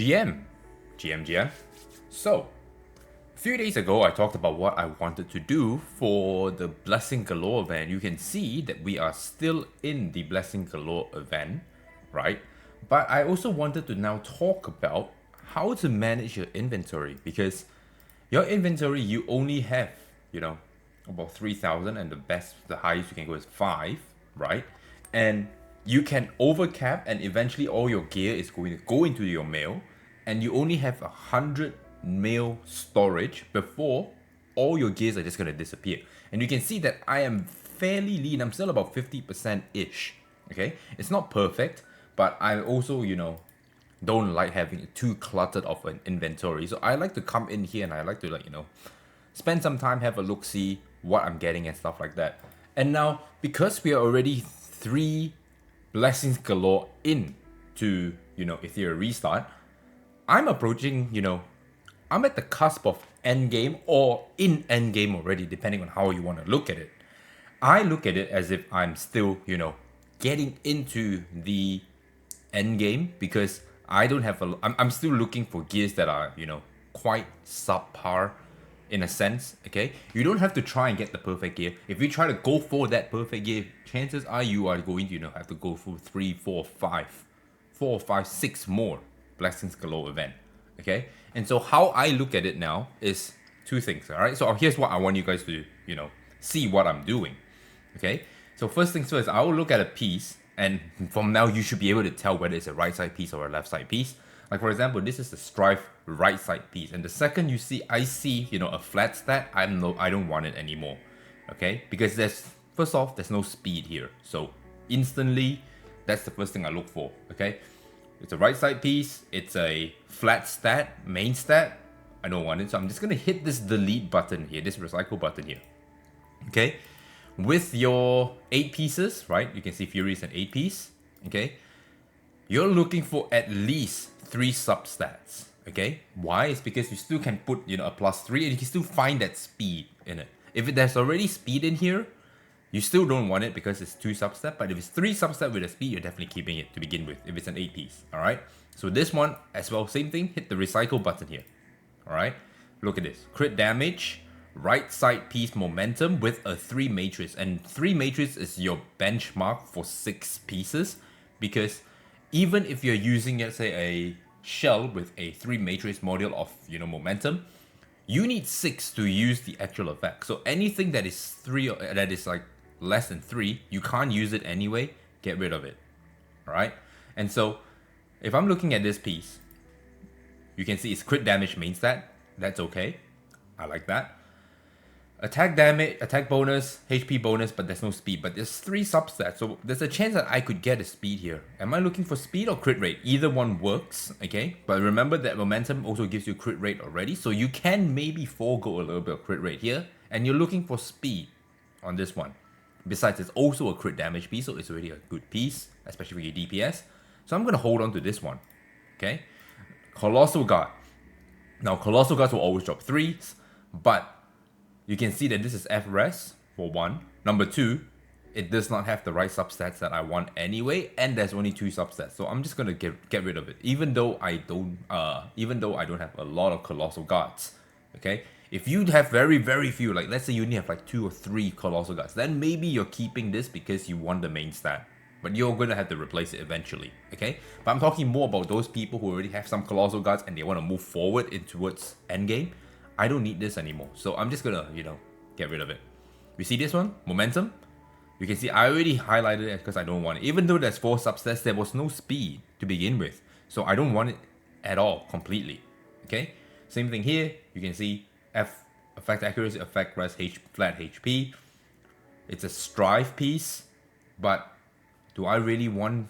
GM. So, a few days ago, I talked about what I wanted to do for the Blessing Galore event. You can see that we are still in the Blessing Galore event, right? But I also wanted to now talk about how to manage your inventory, because your inventory, you only have, about 3,000, and the highest you can go is 5, right? And you can overcap, and eventually all your gear is going to go into your mail, and you only have 100 mail storage before all your gears are just going to disappear. And you can see that I am fairly lean. I'm still about 50% ish. Okay, it's not perfect, but I also, don't like having too cluttered of an inventory. So I like to come in here and I like to spend some time, have a look, see what I'm getting and stuff like that. And now, because we are already 3 blessings galore into, Etheria restart, I'm approaching, I'm at the cusp of endgame or in endgame already, depending on how you want to look at it. I look at it as if I'm still, getting into the endgame, because I don't have I'm still looking for gears that are, quite subpar in a sense, okay? You don't have to try and get the perfect gear. If you try to go for that perfect gear, chances are you are going to, have to go for 3, 4, 5, 4, 5, 6 more Blessings Galore event, okay? And so how I look at it now is 2 things, all right? So here's what I want you guys to, see what I'm doing, okay? So first things first, I will look at a piece, and from now you should be able to tell whether it's a right side piece or a left side piece. Like for example, this is the Strife right side piece, and the second I see, a flat stat, I don't want it anymore, okay? Because first off, there's no speed here, so instantly, that's the first thing I look for, okay? It's a right side piece, it's a flat stat, main stat, I don't want it, so I'm just gonna hit this delete button here, this recycle button here, okay? With your 8 pieces, right, you can see Fury is an 8 piece, okay? You're looking for at least 3 substats, okay? Why? It's because you still can put, a +3, and you can still find that speed in it. If there's already speed in here, you still don't want it because it's 2 substat, but if it's 3 substat with a speed, you're definitely keeping it to begin with, if it's an 8 piece, alright? So this one, as well, same thing, hit the recycle button here, alright? Look at this, crit damage, right side piece momentum with a 3 matrix, and 3 matrix is your benchmark for 6 pieces, because even if you're using, let's say, a shell with a 3 matrix module of, momentum, you need 6 to use the actual effect. So anything that is 3, that is like less than 3, you can't use it anyway, get rid of it, alright? And so, if I'm looking at this piece, you can see it's crit damage main stat, that's okay, I like that. Attack damage, attack bonus, HP bonus, but there's no speed. But there's 3 substats, so there's a chance that I could get a speed here. Am I looking for speed or crit rate? Either one works, okay? But remember that momentum also gives you crit rate already, so you can maybe forego a little bit of crit rate here. And you're looking for speed on this one. Besides, it's also a crit damage piece, so it's already a good piece, especially for your DPS. So I'm going to hold on to this one, okay? Colossal Guard. Now, Colossal Guards will always drop 3s, but you can see that this is F-Res, for 1. Number 2, it does not have the right substats that I want anyway, and there's only 2 substats. So I'm just gonna get rid of it, even though I don't have a lot of Colossal Guards. Okay? If you have very, very few, like let's say you only have like 2 or 3 Colossal Guards, then maybe you're keeping this because you want the main stat. But you're gonna have to replace it eventually. Okay? But I'm talking more about those people who already have some Colossal Guards and they want to move forward towards endgame. I don't need this anymore, so I'm just gonna, get rid of it. You see this one? Momentum? You can see I already highlighted it because I don't want it. Even though there's 4 substats, there was no speed to begin with. So I don't want it at all, completely. Okay? Same thing here. You can see effect accuracy, effect res, flat HP. It's a strive piece, but do I really want,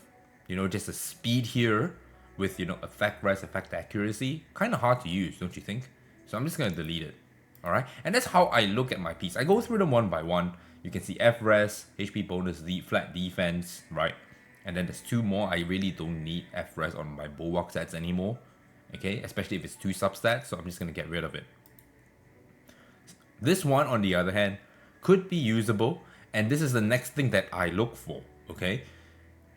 just a speed here with, effect res, effect accuracy? Kind of hard to use, don't you think? So I'm just going to delete it, alright? And that's how I look at my piece. I go through them one by one. You can see F-Res, HP bonus, flat defense, right? And then there's 2 more. I really don't need F-Res on my Bulwark sets anymore, okay? Especially if it's 2 substats, so I'm just going to get rid of it. This one, on the other hand, could be usable, and this is the next thing that I look for, okay?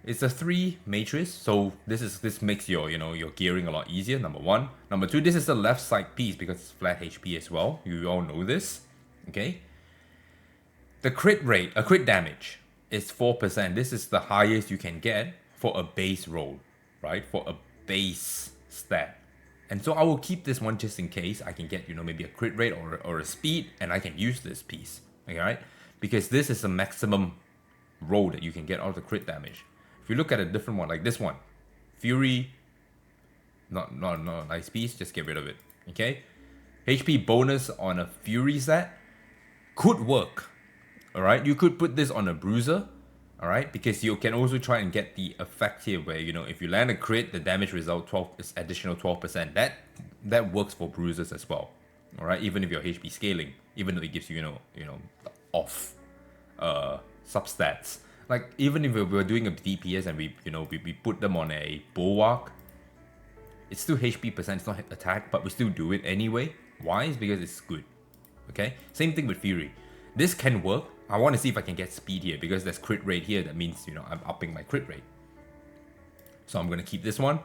It's a 3 matrix, so this makes your your gearing a lot easier. Number one. Number two, this is the left side piece because it's flat HP as well. You all know this, okay? The crit rate, a crit damage, is 4%. This is the highest you can get for a base roll, right? For a base stat. And so I will keep this one just in case I can get maybe a crit rate or a speed, and I can use this piece, okay, right? Because this is the maximum roll that you can get out of the crit damage. If you look at a different one, like this one, Fury, not a nice piece, just get rid of it, okay? HP bonus on a Fury set could work, alright? You could put this on a Bruiser, alright? Because you can also try and get the effect here where, if you land a crit, the damage result 12 is additional 12%. That works for Bruisers as well, alright? Even if you're HP scaling, even though it gives you, off substats. Like, even if we're doing a DPS and we put them on a Bulwark, it's still HP percent, it's not attack, but we still do it anyway. Why? It's because it's good. Okay? Same thing with Fury. This can work. I want to see if I can get speed here because there's crit rate here. That means, I'm upping my crit rate. So I'm going to keep this one.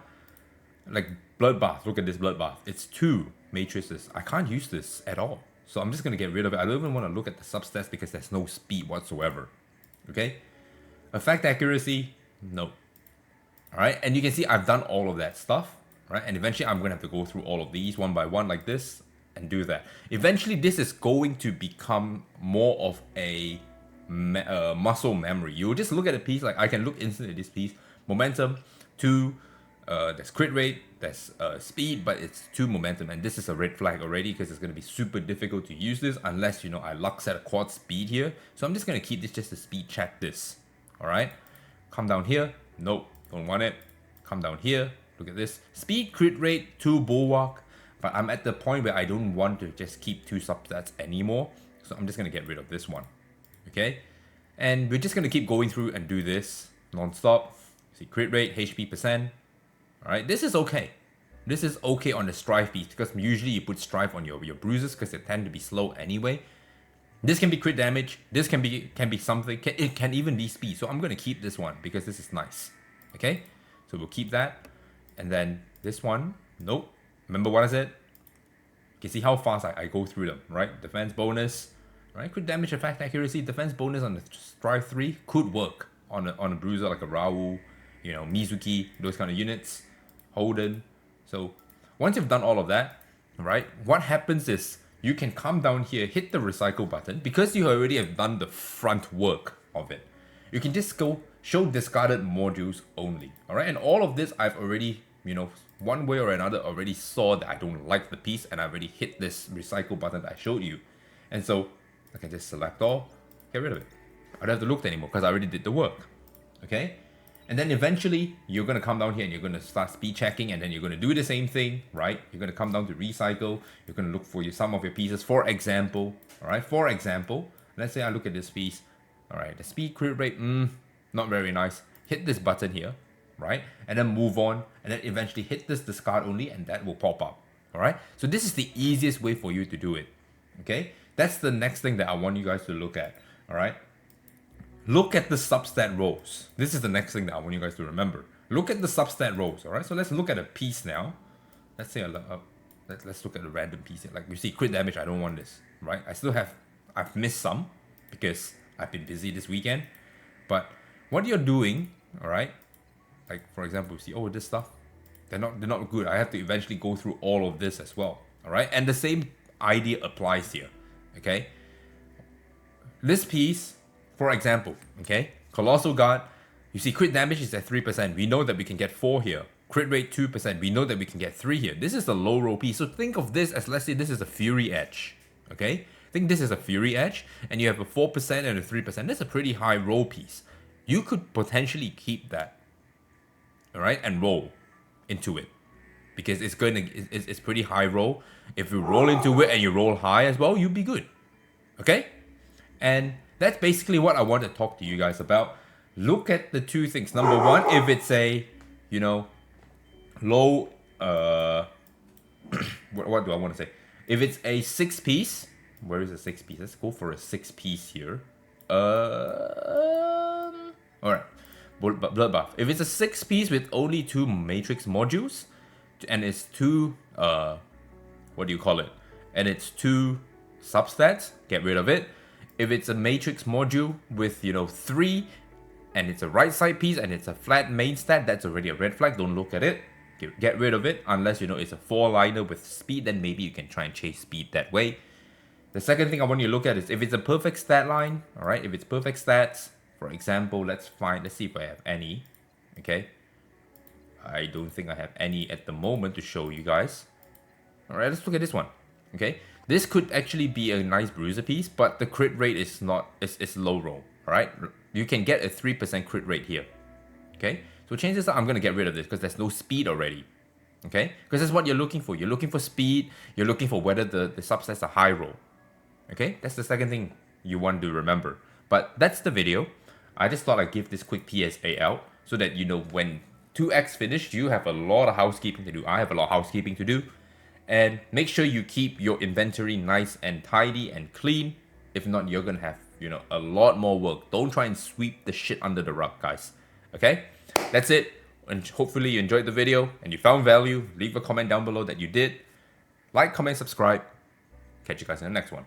Like, Bloodbath. Look at this Bloodbath. It's 2 matrices. I can't use this at all. So I'm just going to get rid of it. I don't even want to look at the substats because there's no speed whatsoever. Okay? Effect accuracy, no. Alright, and you can see I've done all of that stuff, right? And eventually I'm going to have to go through all of these one by one like this and do that. Eventually this is going to become more of a muscle memory. You'll just look at a piece, like I can look instantly at this piece. Momentum, 2, there's crit rate, there's speed, but it's 2 momentum. And this is a red flag already because it's going to be super difficult to use this unless, I luck set a quad speed here. So I'm just going to keep this just to speed check this. Alright, come down here, nope, don't want it. Come down here, look at this. Speed, crit rate, 2 Bulwark. But I'm at the point where I don't want to just keep 2 substats anymore. So I'm just going to get rid of this one. Okay, and we're just going to keep going through and do this non-stop. See, crit rate, HP percent. Alright, this is okay. This is okay on the strive piece because usually you put strive on your bruises because they tend to be slow anyway. This can be crit damage. This can be something. It can even be speed. So I'm going to keep this one because this is nice. Okay? So we'll keep that. And then this one. Nope. Remember what I said? You can see how fast I go through them, right? Defense bonus. Right? Crit damage, effect accuracy. Defense bonus on the Strive 3 could work on a bruiser like a Raoul, Mizuki, those kind of units. Holden. So once you've done all of that, right? What happens is you can come down here, hit the recycle button, because you already have done the front work of it. You can just go show discarded modules only, all right? And all of this I've already, one way or another already saw that I don't like the piece and I already hit this recycle button that I showed you. And so I can just select all, get rid of it. I don't have to look anymore because I already did the work, okay? And then eventually you're going to come down here and you're going to start speed checking, and then you're going to do the same thing, right? You're going to come down to recycle. You're going to look for some of your pieces. For example, all right? For example, let's say I look at this piece. All right, the speed crit rate, not very nice. Hit this button here, right? And then move on, and then eventually hit this discard only, and that will pop up, all right? So this is the easiest way for you to do it, okay? That's the next thing that I want you guys to look at, all right? Look at the substat rows. This is the next thing that I want you guys to remember. Look at the substat rows, all right? So let's look at a piece now. Let's say let's look at a random piece here. Like you see, crit damage, I don't want this, right? I've missed some because I've been busy this weekend. But what you're doing, all right? Like for example, you see, oh, this stuff, they're not good. I have to eventually go through all of this as well, all right? And the same idea applies here, okay? This piece, for example, okay, Colossal Guard, you see crit damage is at 3%. We know that we can get 4 here. Crit rate 2%. We know that we can get 3 here. This is the low roll piece. So think of this as, let's say this is a Fury Edge, okay? Think this is a Fury Edge, and you have a 4% and a 3%. That's a pretty high roll piece. You could potentially keep that, all right, and roll into it because it's pretty high roll. If you roll into it and you roll high as well, you'll be good, okay? And that's basically what I want to talk to you guys about. Look at the 2 things. Number one, if it's a, low, what do I want to say? If it's a 6-piece, where is the 6-piece? Let's go for a 6-piece here. All right. bloodbath. If it's a 6-piece with only 2 matrix modules, and it's 2 what do you call it? And it's 2 substats, get rid of it. If it's a matrix module with 3, and it's a right side piece and it's a flat main stat, that's already a red flag. Don't look at it. Get rid of it unless it's a 4-liner with speed. Then maybe you can try and chase speed that way. The second thing I want you to look at is if it's a perfect stat line. All right, if it's perfect stats, for example, let's see if I have any. Okay, I don't think I have any at the moment to show you guys. All right, let's look at this one. Okay, this could actually be a nice bruiser piece, but the crit rate is not. It's low roll. All right, you can get a 3% crit rate here. Okay, so chances are I'm gonna get rid of this because there's no speed already. Okay, because that's what you're looking for. You're looking for speed. You're looking for whether the subsets are high roll. Okay, that's the second thing you want to remember. But that's the video. I just thought I'd give this quick PSA out so that when 2x finished, you have a lot of housekeeping to do. I have a lot of housekeeping to do. And make sure you keep your inventory nice and tidy and clean. If not, you're gonna have a lot more work. Don't try and sweep the shit under the rug, guys. Okay, that's it. And hopefully you enjoyed the video and you found value. Leave a comment down below that you did. Like, comment, subscribe. Catch you guys in the next one.